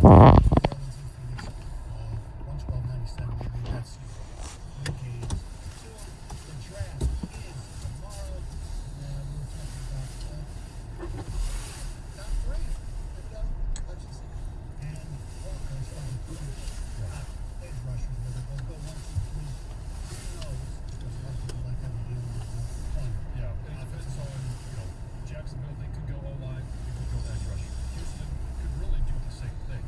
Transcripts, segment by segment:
112.97. Maybe that's the games. So the draft is tomorrow. And we're talking about top three. Hutchinson and Walker as far as edge rushers. Whether they'll go 1, 2, 3. Who knows? Because a lot of people like having deal with one. Yeah, it depends on, Jacksonville, they could go O-line, they could go edge rusher. Houston could really do the same thing.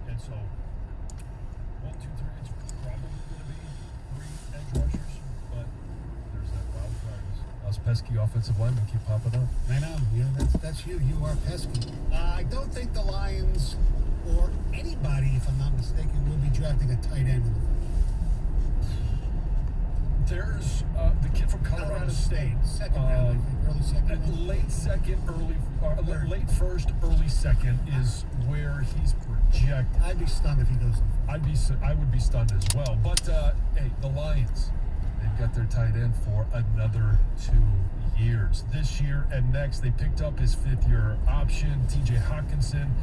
And so, 1, 2, 3, it's probably going to be 3 edge rushers, but there's that wild card. Us pesky offensive linemen keep popping up. I know. Yeah, that's you. You are pesky. I don't think the Lions or anybody, if I'm not mistaken, will be drafting a tight end in the There's the kid from Colorado State. Second round, I think. Early second round. Late second, late first, early second is where he's projected. I'd be stunned if he goes. I would be stunned as well. But hey, the Lions, they've got their tight end for another 2 years. This year and next, they picked up his 5th-year option, T.J. Hawkinson.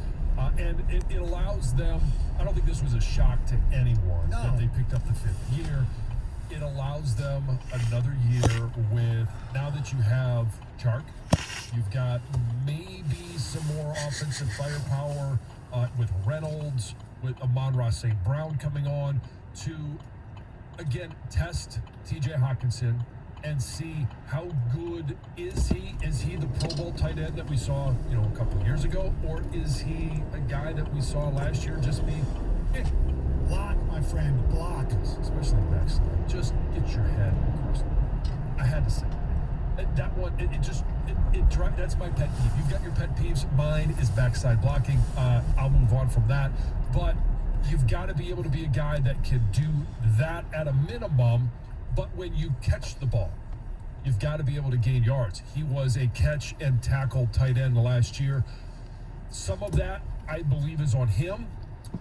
And it allows them, I don't think this was a shock to anyone that they picked up the 5th year. It allows them another year with, now that you have Chark, you've got maybe some more offensive firepower with Reynolds, with Amon-Ra St. Brown coming on to, again, test T.J. Hawkinson and see how good is he? Is he the Pro Bowl tight end that we saw, a couple years ago? Or is he a guy that we saw last year just be, Block, my friend, block. Especially backslide. Just get your head across. I had to say that one. That's my pet peeve. You've got your pet peeves. Mine is backside blocking. I'll move on from that. But you've got to be able to be a guy that can do that at a minimum. But when you catch the ball, you've got to be able to gain yards. He was a catch and tackle tight end last year. Some of that, I believe, is on him.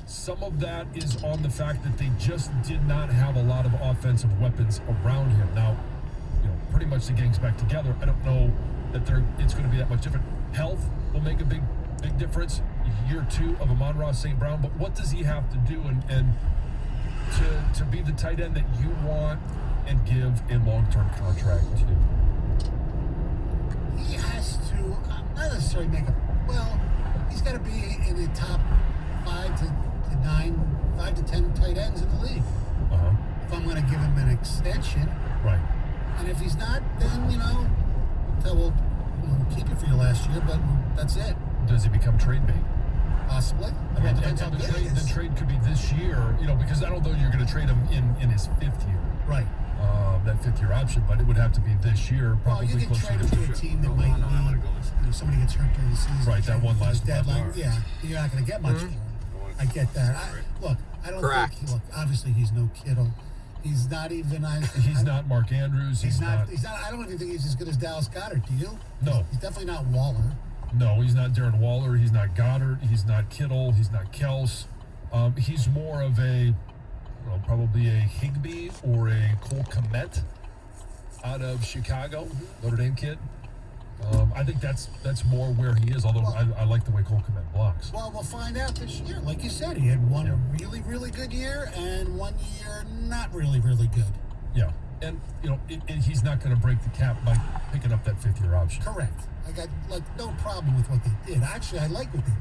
Some of that is on the fact that they just did not have a lot of offensive weapons around him. Now, pretty much the gang's back together. I don't know that it's going to be that much different. Health will make a big difference. Year 2 of Amon-Ra St. Brown, but what does he have to do and to be the tight end that you want and give a long-term contract to? He has to not necessarily he's got to be in the top 5 to 10 tight ends in the league. If I'm going to give him an extension, right? And if he's not, then we'll keep it for your last year. But that's it. Does he become trade bait? Possibly. I mean, depends how good he is. The trade could be this year, because I don't know you're going to trade him in his 5th year. Right. That 5th-year option, but it would have to be this year. Probably you can trade him to a team that might need. Somebody gets hurt during the season. Right. That one last deadline. Yeah. You're not going to get much for him. I get that. I don't think. Look, obviously he's no Kittle. He's not even. He's not Mark Andrews. He's not. I don't even think he's as good as Dallas Goedert. Do you? No. He's definitely not Waller. No, he's not Darren Waller. He's not Goddard. He's not Kittle. He's not Kels. He's more of probably a Higbee or a Cole Kmet out of Chicago, Notre Dame kid. I think that's more where he is, although I like the way Cole Kmet blocks. Well, we'll find out this year. Like you said, he had one really, really good year and 1 year not really, really good. Yeah. And, he's not going to break the cap by picking up that 5th-year option. Correct. I got, no problem with what they did. Actually, I like what they did.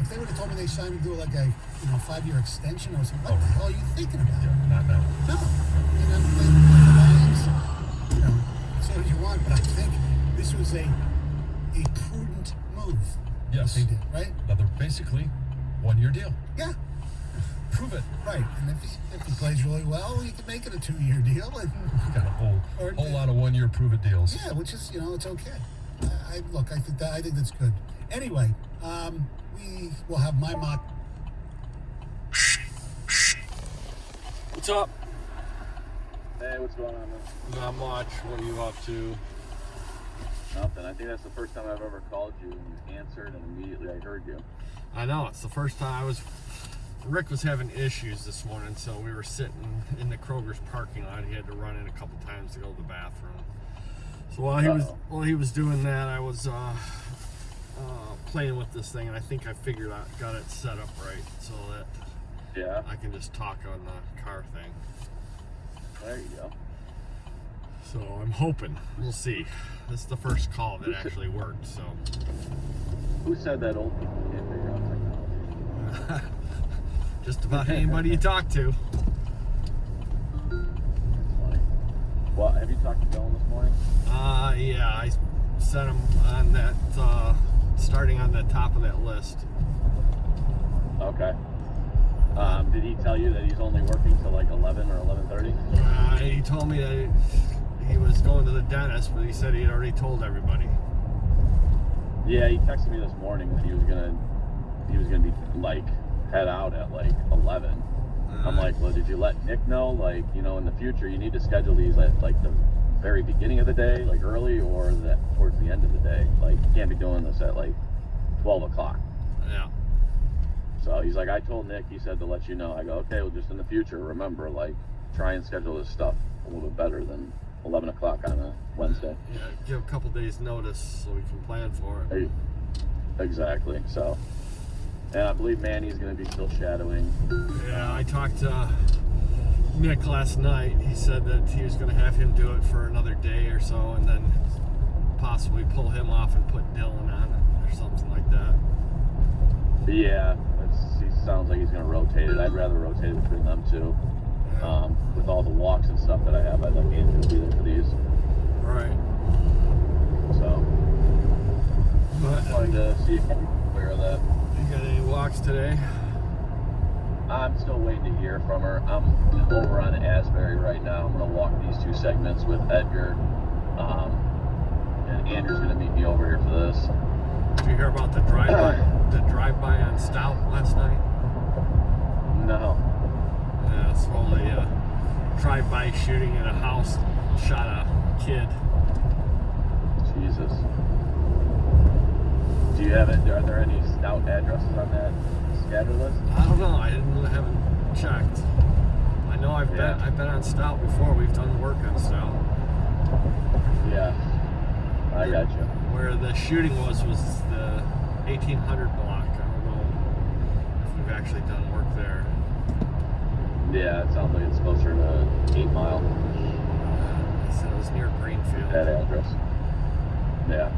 If they would have told me they signed to do a 5-year extension or something, what the hell are you thinking about? Yeah, not now. No. The Lions, say what you want, but I think this was a prudent move. Yes. They did, right? Another basically 1-year deal. Yeah. Prove it. Right. And if he plays really well, you can make it a 2-year deal. And got a whole lot of 1-year prove it deals. Yeah, which is, it's okay. I think that's good. Anyway, we will have my mock. What's up? Hey, what's going on, man? Not much. What are you up to? Nothing. I think that's the first time I've ever called you, and you answered, and immediately I heard you. I know. It's the first time Rick was having issues this morning, so we were sitting in the Kroger's parking lot. He had to run in a couple times to go to the bathroom. So while he was doing that, I was playing with this thing, and I think I figured out, got it set up right so that Yeah. I can just talk on the car thing. There you go. So I'm hoping. We'll see. This is the first call that actually worked, so. Who said that old people can't figure out technology? Just about anybody you talk to. Funny. Well, have you talked to Dylan this morning? Yeah, I set him on that, starting on the top of that list. Okay. Did he tell you that he's only working till like 11 or 11:30? He told me that he was going to the dentist, but he said he had already told everybody. Yeah, he texted me this morning that he was gonna be like head out at like 11. I'm like, well, did you let Nick know? Like, you know, in the future, you need to schedule these at like the very beginning of the day, like early, or that towards the end of the day. Like, you can't be doing this at like 12 o'clock. Yeah. So he's like, I told Nick, he said to let you know. I go, okay, well, just in the future, remember, like, try and schedule this stuff a little bit better than 11 o'clock on a Wednesday. Yeah, give a couple days notice so we can plan for it. Hey, exactly. So, and I believe Manny's going to be still shadowing. Yeah, I talked to Nick last night. He said that he was going to have him do it for another day or so, and then possibly pull him off and put Dylan on it or something like that. Yeah, he sounds like he's going to rotate it. I'd rather rotate it between them two. With all the walks and stuff that I have, I'd like Andrew to be there for these. Right. So, But just wanted to see if you're aware of that. you got any walks today? I'm still waiting to hear from her. I'm over on Asbury right now. I'm going to walk these two segments with Edgar. And Andrew's going to meet me over here for this. Did you hear about the drive-by on Stout last night? No. Yeah, so a drive-by shooting in a house shot a kid. Jesus. Do you have it? Are there any Stout addresses on that scatter list? I don't know. I haven't checked. I know I've been on Stout before. We've done work on Stout. Yeah. I got you. Where the shooting was the 1800 block. I don't know if we've actually done work there. Yeah, it sounds like it's closer to 8 Mile. I said it was near Greenfield. That address. Yeah.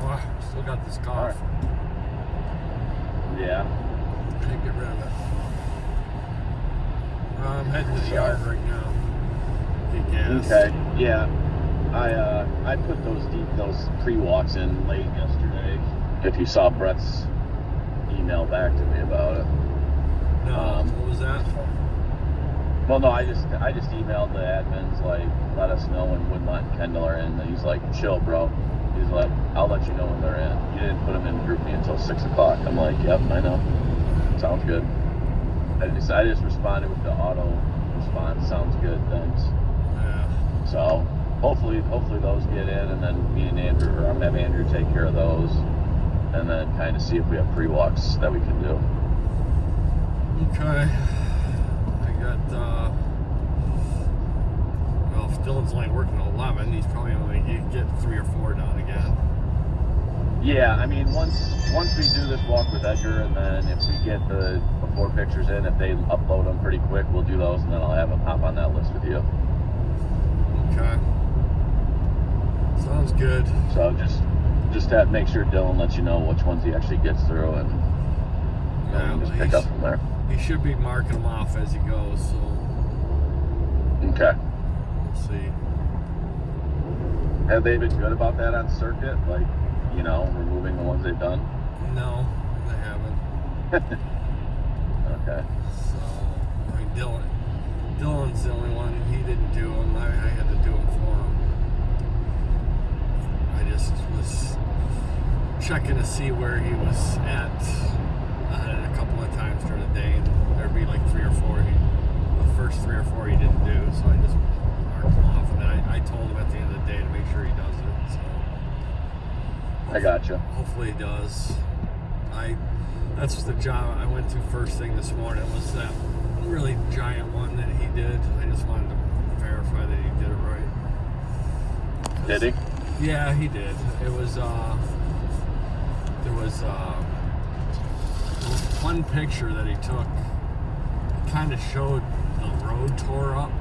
Oh, still got this cough. Yeah. Can't get rid of it. I'm heading to the yard right now. Get gas. Okay. Yeah. I put those pre-walks in late yesterday. If you saw Brett's email back to me about it. No, what was that? Well, no, I just emailed the admins, like, let us know when Woodmont and Kendall are in. And he's like, chill, bro. He's like, I'll let you know when they're in. You didn't put them in group me until 6 o'clock. I'm like, yep, I know. Sounds good. I just responded with the auto response. Sounds good, thanks. Yeah. So hopefully those get in, and then me and Andrew, or I'm gonna have Andrew take care of those, and then kind of see if we have pre-walks that we can do. Okay. I got, well, if Dylan's only working at 11, he's probably only going to get 3 or 4 done again. Yeah, I mean, once we do this walk with Edgar, and then if we get the before pictures in, if they upload them pretty quick, we'll do those, and then I'll have them hop on that list with you. Okay. Sounds good. So just have to make sure Dylan lets you know which ones he actually gets through, and you know, we can just pick up from there. He should be marking them off as he goes, so Okay. we'll see. Have they been good about that on circuit? Like, you know, removing the ones they've done? No, they haven't. Okay. So, I mean, Dylan's the only one. He didn't do them. I had to do them for him. I just was checking to see where he was at a couple of times during the day, and there'd be like 3 or 4. The first 3 or 4 he didn't do, so I just marked him off, and then I told him at the end of the day to make sure he does it. So I gotcha. hopefully he does. That's the job I went to first thing this morning, was that really giant one that he did. I just wanted to verify that he did it right. Did he? Yeah, he did. It was, there was one picture that he took. It kind of showed the road tore up,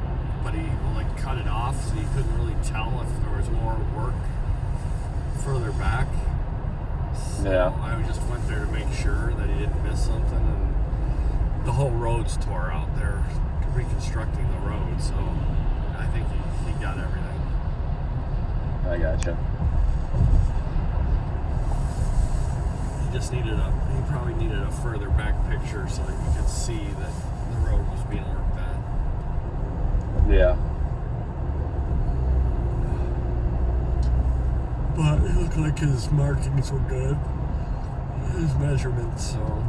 but he like cut it off, so you couldn't really tell if there was more work further back. So Yeah. I just went there to make sure that he didn't miss something, and the whole road's tore out. They're reconstructing the road, so I think he got everything. I gotcha. He probably needed a further back picture so that you could see that the road was being worked on. Yeah. But it looked like his markings were good, his measurements, so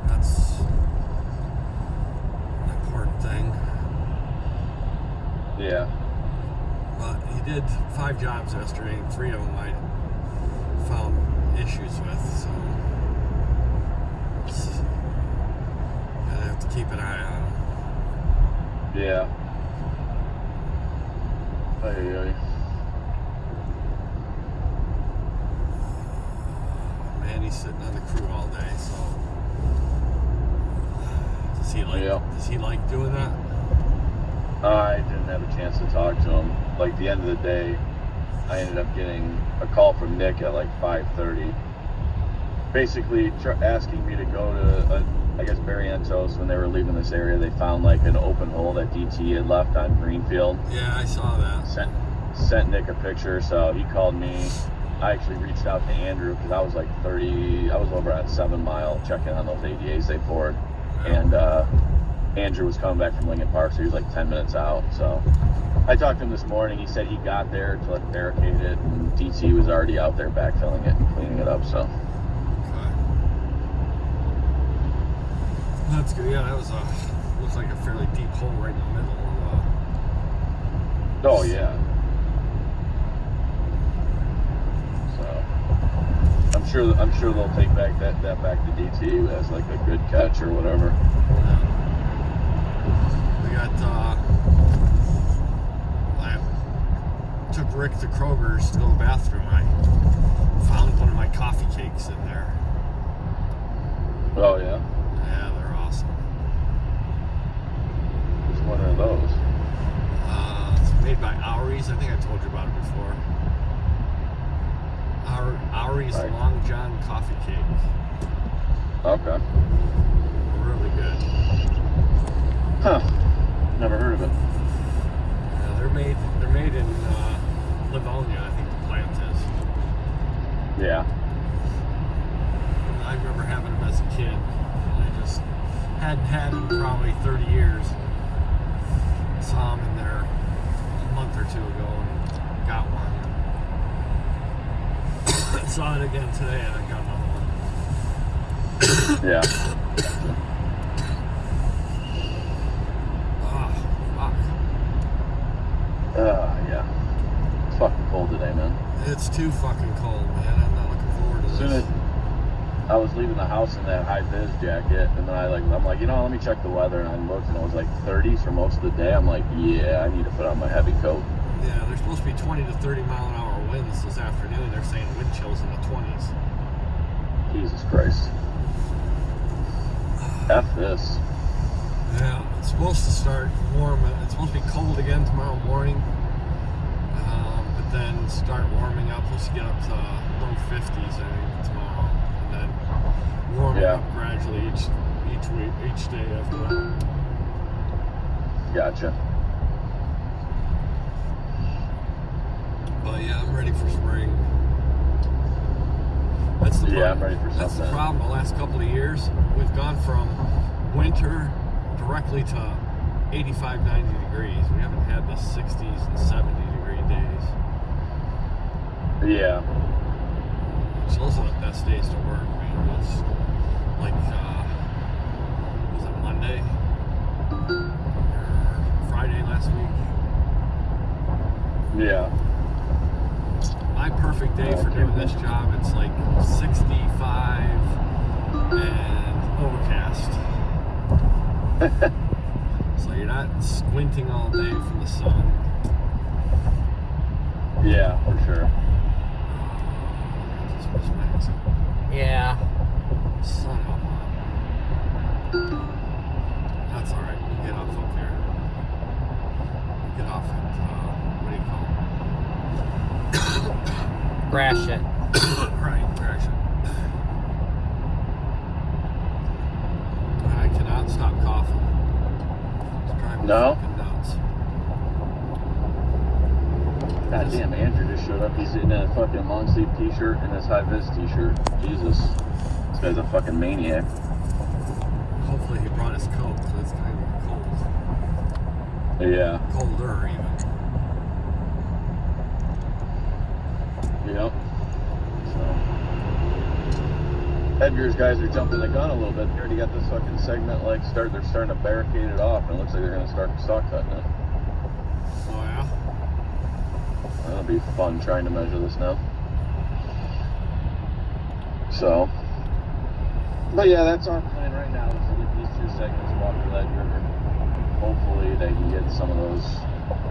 that's an important thing. Yeah. But he did 5 jobs yesterday, and 3 of them I found issues with, so gotta have to keep an eye on him. Yeah. Ay. Man, he's sitting on the crew all day, so does he like doing that? I didn't have a chance to talk to him. Like, the end of the day, I ended up getting a call from Nick at like 5:30, basically asking me to go to, I guess, Barrientos. When they were leaving this area, they found like an open hole that DT had left on Greenfield. Yeah, I saw that. Sent Nick a picture, so he called me. I actually reached out to Andrew because I was like I was over at 7 Mile checking on those ADAs they poured, and Andrew was coming back from Lincoln Park, so he was like 10 minutes out. So I talked to him this morning. He said he got there to like barricade it, and DT was already out there backfilling it and cleaning it up. So Okay. That's good. Yeah, that was looks like a fairly deep hole right in the middle. oh yeah. So I'm sure they'll take back that back to DT as like a good catch or whatever. We got I took Rick to Kroger's to go to the bathroom. I found one of my coffee cakes in there. Oh yeah. Yeah, they're awesome. Which one are those? It's made by Aure's. I think I told you about it before. Aure's Right. Long John coffee cake. Okay. Really good. Huh. Never heard of it. Yeah, they're made in Livonia, I think the plant is. Yeah. I remember having them as a kid. I just hadn't had them probably 30 years. Saw them in there a month or two ago and got one. I saw it again today and I got another one. Yeah. Oh, fuck. Yeah. It's fucking cold today, man. It's too fucking cold, man. I'm not looking forward to As soon this. as I was leaving the house in that high vis jacket, and then I'm like, let me check the weather, and I looked, and it was like 30s for most of the day. I'm like, yeah, I need to put on my heavy coat. Yeah, there's supposed to be 20 to 30 mile an hour winds this afternoon. They're saying wind chills in the 20s. Jesus Christ. F this. Yeah, it's supposed to start warm. It's supposed to be cold again tomorrow morning, but then start warming up. Supposed to get up to low 50s, I think, tomorrow, and then warming up gradually each day after that. Gotcha. But yeah, I'm ready for spring. That's the problem. I'm ready for That's the something. problem. The last couple of years, we've gone from winter directly to 85, 90 degrees. We haven't had the 60s and 70 degree days. Yeah. So those are the best days to work, man. It's like, was it Monday? Or Friday last week? Yeah. My perfect day for doing this job, it's like 65 and overcast. So you're not squinting all day from the sun. Yeah, for sure. Just missed my exit. Yeah. Son of a... That's alright. We'll get off up here. We'll get off at, what do you call it? Gratiot. Right, Gratiot. I cannot stop coughing. It's driving me No? fucking nuts. God damn, Andrew just showed up. He's in a fucking long sleeve t-shirt and this high vis t-shirt. Jesus. This guy's a fucking maniac. Hopefully he brought his coat, so it's kind of cold. Yeah. Colder, even. Yep. So. Edgar's guys are jumping the gun a little bit. They already got this fucking segment like they're starting to barricade it off, and it looks like they're gonna start stock cutting it. Oh yeah? That'll be fun trying to measure this now. So, but yeah, that's our plan right now, is to get these two segments walk the Ledge River. Hopefully they can get some of those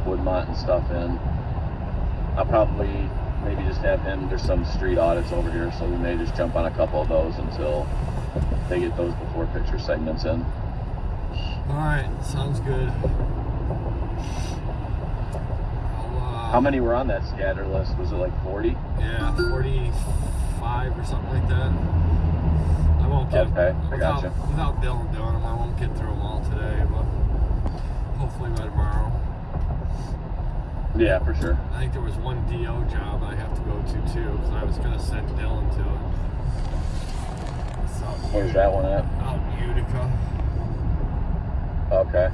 Woodmont and stuff in. I'll probably maybe just have him, there's some street audits over here, so we may just jump on a couple of those until they get those before picture segments in. Alright, sounds good. How many were on that scatter list? Was it like 40? Yeah, 45 or something like that. I won't get Okay, I gotcha. Without Dylan doing them, I won't get through them all today, but hopefully by tomorrow. Yeah, for sure. I think there was one DO job I have to go to too, because I was going to send Dylan to it. Where's that one at? Out in Utica. Okay.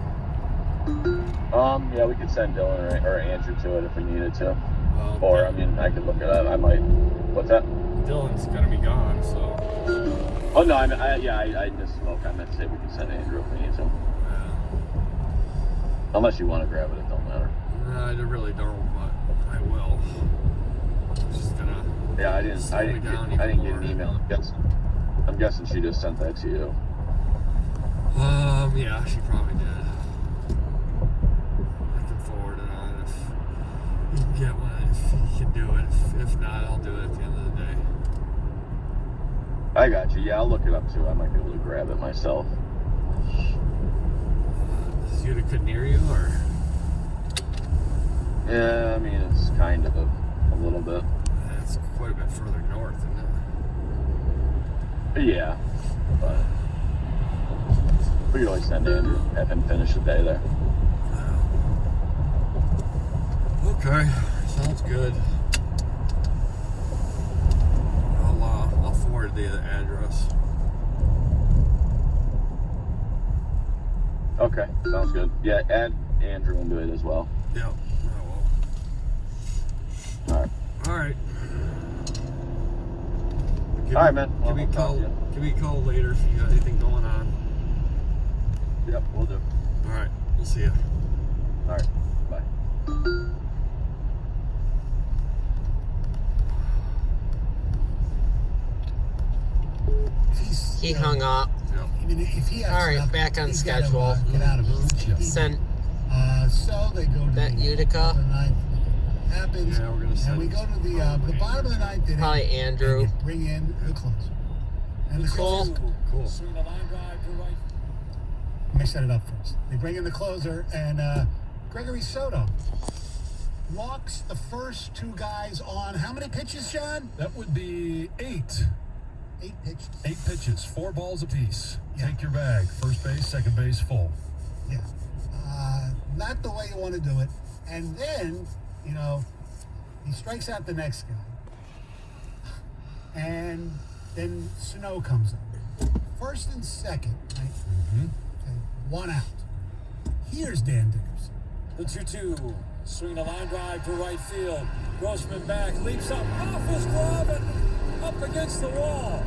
Yeah, we could send Dylan or Andrew to it if we needed to. Well, Or, I mean, I could look it up. I might. What's that? Dylan's going to be gone, so. Oh, no, I misspoke. I meant to say we can send Andrew if we need to. Yeah. Unless you want to grab it, it don't matter. I really don't, but I will. I'm just going to. Yeah, I didn't get an email. I'm guessing she just sent that to you. Yeah, she probably did. I can forward it on if you can get one, if you can do it. If not, I'll do it at the end of the day. I got you. Yeah, I'll look it up too. I might be able to grab it myself. Is Utica near you, or? Yeah, I mean, it's kind of a little bit. It's quite a bit further north, isn't it? Yeah, but we could always send Andrew, have him finish the day there. Okay, sounds good. I'll forward the address. Okay, sounds good. Yeah, add Andrew into it as well. Yep, I will. All right. All right. All right, man. Well, Give me a I'll talk call. to you. Give me a call later if you got anything going on. Yep, we'll do. All right, we'll see you. All right, bye. He hung up. Yep. Even if he has All right, stuff, back on he's gotta, schedule. get out of it. Sent So they go to that the Utica. bottom of the ninth. Happens, Yeah, we're gonna send and we go to the bottom of the ninth. Inning, Probably Andrew. and bring in the closer. And the Cool. closer, Cool. Swing the line drive to right. let me set it up first. They bring in the closer, and Gregory Soto walks the first two guys on how many pitches, John? That would be 8. 8 pitches. 8 pitches, 4 balls apiece. Yeah. Take your bag. First base, second base, full. Yeah. Not the way you want to do it. And then, he strikes out the next guy. And then Snow comes up. First and second, right? Mm-hmm. Okay, 1 out. Here's Dan Dickerson. The 2-2. Swing the line drive to right field. Grossman back, leaps up off his glove and up against the wall.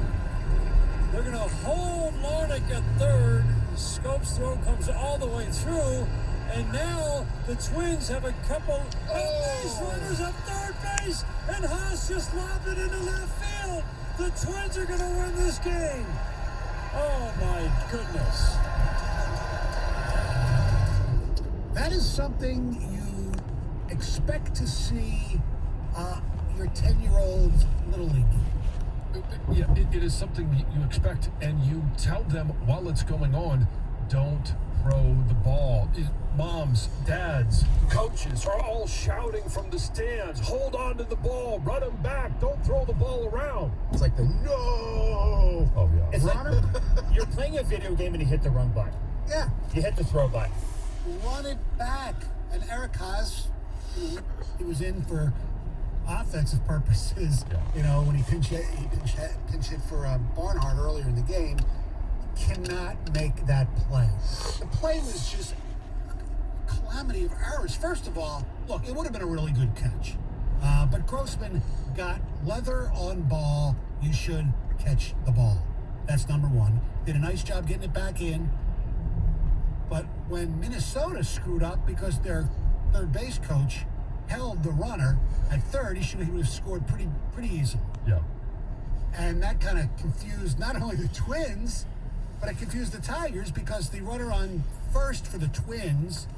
They're going to hold Larnick at third. Scope's throw comes all the way through. And now the Twins have a couple base runners up third base. And Haas just lobbed it into left field. The Twins are going to win this game. Oh, my goodness. That is something you expect to see your 10-year-old's little league game. Yeah, it is something that you expect, and you tell them while it's going on, don't throw the ball. Moms, dads, coaches are all shouting from the stands, hold on to the ball, run them back, don't throw the ball around. It's like the no. Oh, yeah. It's like you're playing a video game and you hit the run button. Yeah. You hit the throw button. Run it back. And Eric Haas, he was in for offensive purposes. Yeah. When he pinch hit for Barnhart earlier in the game, cannot make that play. The play was just a calamity of errors. First of all, look, it would have been a really good catch. But Grossman got leather on ball. You should catch the ball. That's number one. Did a nice job getting it back in. But when Minnesota screwed up because their third base coach held the runner at third, he would have scored pretty easily. Yeah. And that kind of confused not only the Twins, but it confused the Tigers because the runner on first for the Twins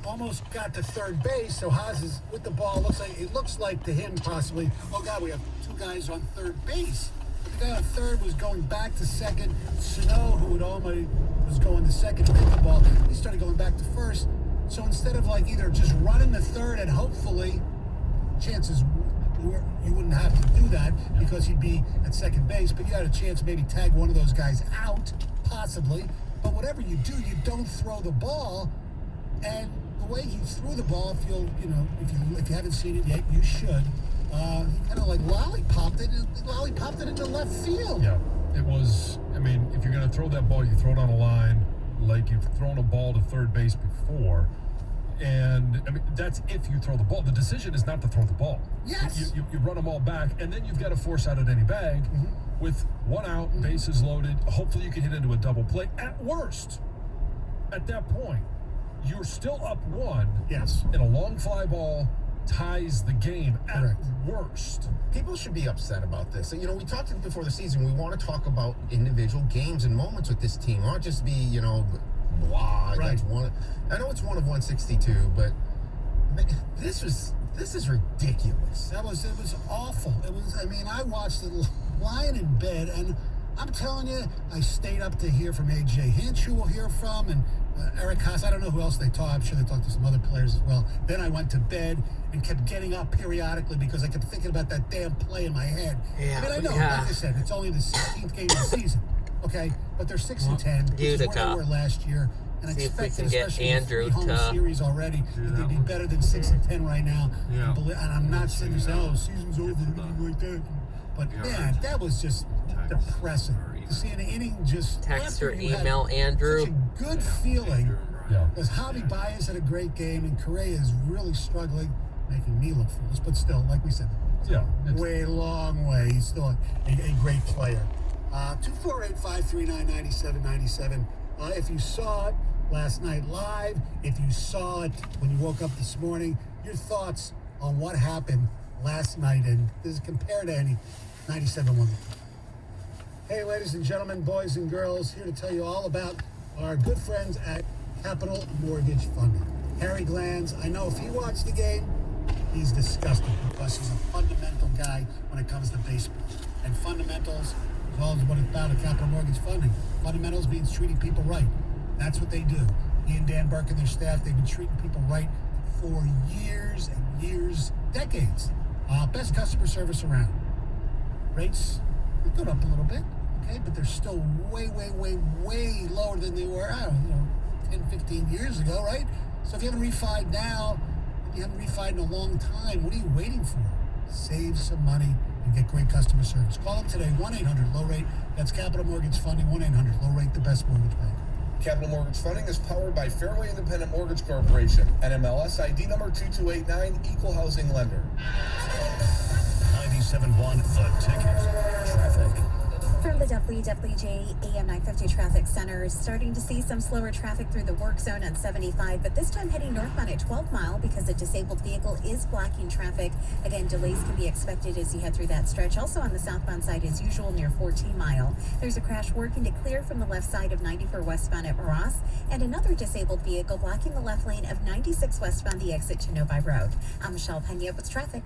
almost got to third base. So Haas is with the ball. It looks like to him possibly, oh God, we have two guys on third base. But the guy on third was going back to second. Sano, who was going to second to pick the ball, he started going back to first. So instead of either just running the third and hopefully chances you wouldn't have to do that because he'd be at second base, but you had a chance to maybe tag one of those guys out, possibly. But whatever you do, you don't throw the ball. And the way he threw the ball, if you haven't seen it yet, you should. He kind of lollipopped it into left field. Yeah, it was. If you're going to throw that ball, you throw it on a line like you've thrown a ball to third base before. And that's if you throw the ball. The decision is not to throw the ball. Yes. You run them all back, and then you've got to force out at any bag with one out, bases loaded. Hopefully, you can hit into a double play. At worst, at that point, you're still up one. Yes. And a long fly ball ties the game at Correct. worst. People should be upset about this. We talked before the season. We want to talk about individual games and moments with this team, not just be, blah. Right. That's one. I know it's one of 162, but this is ridiculous. It was awful. I watched it lying in bed, and I'm telling you, I stayed up to hear from AJ Hinch, who we'll hear from, and Eric Haas. I don't know who else they talked. I'm sure they talked to some other players as well. Then I went to bed and kept getting up periodically because I kept thinking about that damn play in my head. Yeah, I know, yeah. like I said, it's only the 16th game of the season. Okay, but they're 6-10, which is where they were last year. And See if we expected, can get especially Andrew with the home to series already, that they'd be better than 6-10 right now. Yeah. And I'm not sitting there saying, "Oh, season's over," or anything like that. But man, that was just depressing to see an inning just Text or after you had email Andrew. Such a good feeling. Yeah. Because Javi Baez had a great game, and Correa is really struggling, making me look foolish. But still, like we said, Yeah. long way. He's still a great player. 248-539-9797. If you saw it last night live, if you saw it when you woke up this morning, your thoughts on what happened last night, and this is compared to any 97-1. Hey, ladies and gentlemen, boys and girls, here to tell you all about our good friends at Capital Mortgage Funding. Harry Glanz, I know if he watched the game, he's disgusted because he's a fundamental guy when it comes to baseball. And fundamentals, as well as what it's about at Capital Mortgage Funding. Fundamentals means treating people right. That's what they do. He and Dan Burke and their staff, they've been treating people right for years and years, decades. Best customer service around. Rates, they've gone up a little bit, okay, but they're still way lower than they were, 10, 15 years ago, right? So if you haven't refied now, if you haven't refied in a long time, what are you waiting for? Save some money and get great customer service. Call them today, 1-800-LOW-RATE. That's Capital Mortgage Funding, 1-800-LOW-RATE, the best mortgage bank. Capital Mortgage Funding is powered by Fairway Independent Mortgage Corporation, NMLS ID number 2289, Equal Housing Lender. 97.1 The Ticket. Traffic. From the WWJ AM 950 Traffic Center, starting to see some slower traffic through the work zone on 75, but this time heading northbound at 12 Mile because a disabled vehicle is blocking traffic. Again, delays can be expected as you head through that stretch. Also on the southbound side as usual near 14 Mile. There's a crash working to clear from the left side of 94 westbound at Ross, and another disabled vehicle blocking the left lane of 96 westbound the exit to Novi Road. I'm Michelle Pena with traffic.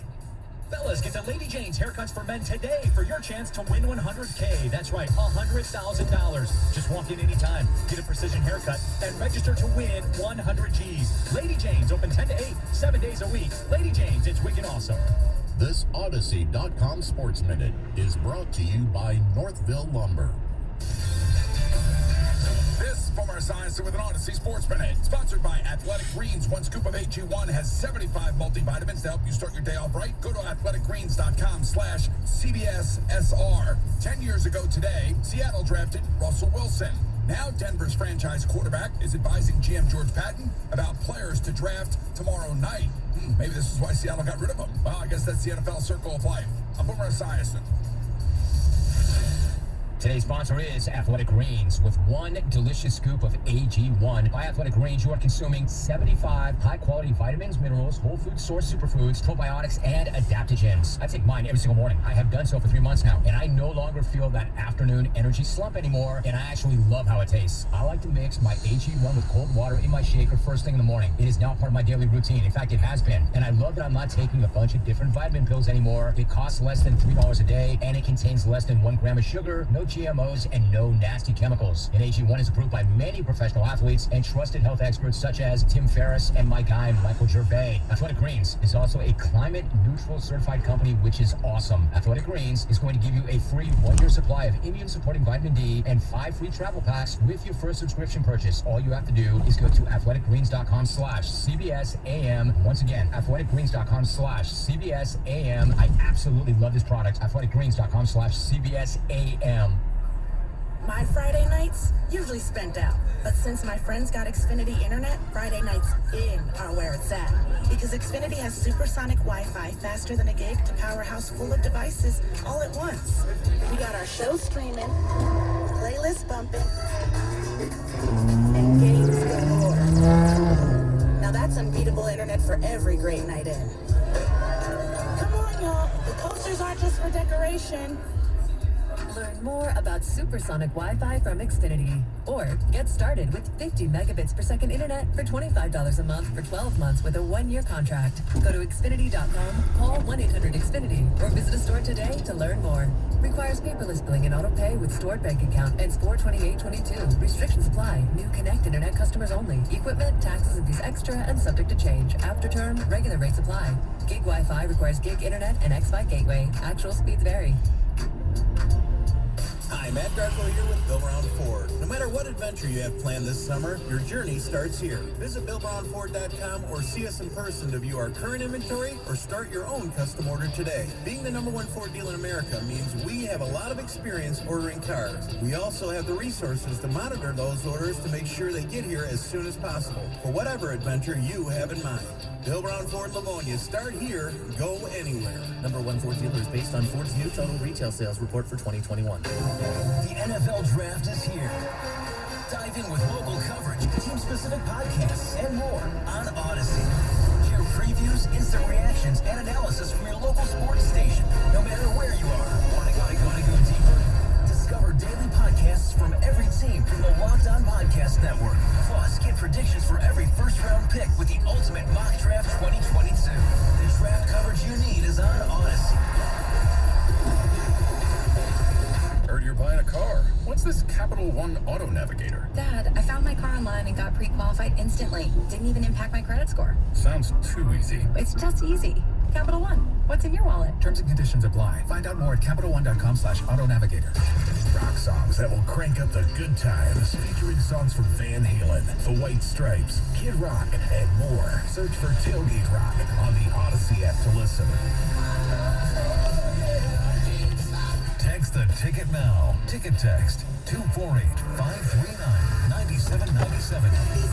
Fellas, get to Lady Jane's Haircuts for Men today for your chance to win $100K. That's right, $100,000. Just walk in anytime, get a precision haircut, and register to win 100 G's. Lady Jane's, open 10 to 8, 7 days a week. Lady Jane's, it's wicked awesome. This Odyssey.com Sports Minute is brought to you by Northville Lumber. This Former Science with an Odyssey Sports Minute, sponsored by Athletic Greens. One scoop of AG1 has 75 multivitamins to help you start your day off right. Go to athleticgreens.com/CBSSR. 10 years ago today, Seattle drafted Russell Wilson. Now Denver's franchise quarterback is advising GM George Patton about players to draft tomorrow night. Maybe this is why Seattle got rid of him. Well, I guess that's the NFL circle of life. I'm Former Science. Today's sponsor is Athletic Greens. With one delicious scoop of AG1 by Athletic Greens, you are consuming 75 high-quality vitamins, minerals, whole food source superfoods, probiotics, and adaptogens. I take mine every single morning. I have done so for 3 months now, and I no longer feel that afternoon energy slump anymore, and I actually love how it tastes. I like to mix my AG1 with cold water in my shaker first thing in the morning. It is now part of my daily routine. In fact, it has been. And I love that I'm not taking a bunch of different vitamin pills anymore. It costs less than $3 a day, and it contains less than 1 gram of sugar, no GMOs, and no nasty chemicals. And AG1 is approved by many professional athletes and trusted health experts such as Tim Ferriss and my guy, Michael Gervais. Athletic Greens is also a climate-neutral certified company, which is awesome. Athletic Greens is going to give you a free 1-year supply of immune-supporting vitamin D and 5 free travel packs with your first subscription purchase. All you have to do is go to athleticgreens.com/CBSAM. Once again, athleticgreens.com/CBSAM. I absolutely love this product. athleticgreens.com/CBSAM. My Friday nights usually spent out, but since my friends got Xfinity Internet, Friday nights in are where it's at. Because Xfinity has supersonic Wi-Fi faster than a gig to power a house full of devices all at once. We got our show streaming, playlist bumping, and games galore. Now that's unbeatable internet for every great night in. Come on, y'all. The posters aren't just for decoration. Learn more about supersonic Wi-Fi from Xfinity. Or get started with 50 megabits per second internet for $25 a month for 12 months with a 1-year contract. Go to Xfinity.com, call 1-800-XFINITY, or visit a store today to learn more. Requires paperless billing and auto pay with stored bank account. Ends 4/28/22. Restrictions apply. New Connect Internet customers only. Equipment, taxes and fees extra and subject to change. After term, regular rates apply. Gig Wi-Fi requires gig internet and X-Fi gateway. Actual speeds vary. Hi, Matt Darko here with Bill Brown Ford. No matter what adventure you have planned this summer, your journey starts here. Visit BillBrownFord.com or see us in person to view our current inventory or start your own custom order today. Being the #1 Ford dealer in America means we have a lot of experience ordering cars. We also have the resources to monitor those orders to make sure they get here as soon as possible for whatever adventure you have in mind. Bill Brown Ford Livonia. Start here, go anywhere. #1 Ford dealer is based on Ford's new total retail sales report for 2021. The NFL Draft is here. Dive in with local coverage, team-specific podcasts, and more on Odyssey. Hear previews, instant reactions, and analysis from your local sports station. No matter where you are, want to go deeper? Discover daily podcasts from every team from the Locked On Podcast Network. Plus, get predictions for every first-round pick with the Ultimate Mock Draft 2022. The draft coverage you need is on Odyssey. Heard you're buying a car. What's this Capital One Auto Navigator? Dad, I found my car online and got pre-qualified instantly. Didn't even impact my credit score. Sounds too easy. It's just easy. Capital One. What's in your wallet? Terms and conditions apply. Find out more at CapitalOne.com/Auto Navigator. Rock songs that will crank up the good times. Featuring songs from Van Halen, The White Stripes, Kid Rock, and more. Search for Tailgate Rock on the Odyssey app to listen. Text the ticket now. Ticket text 248-539-9797.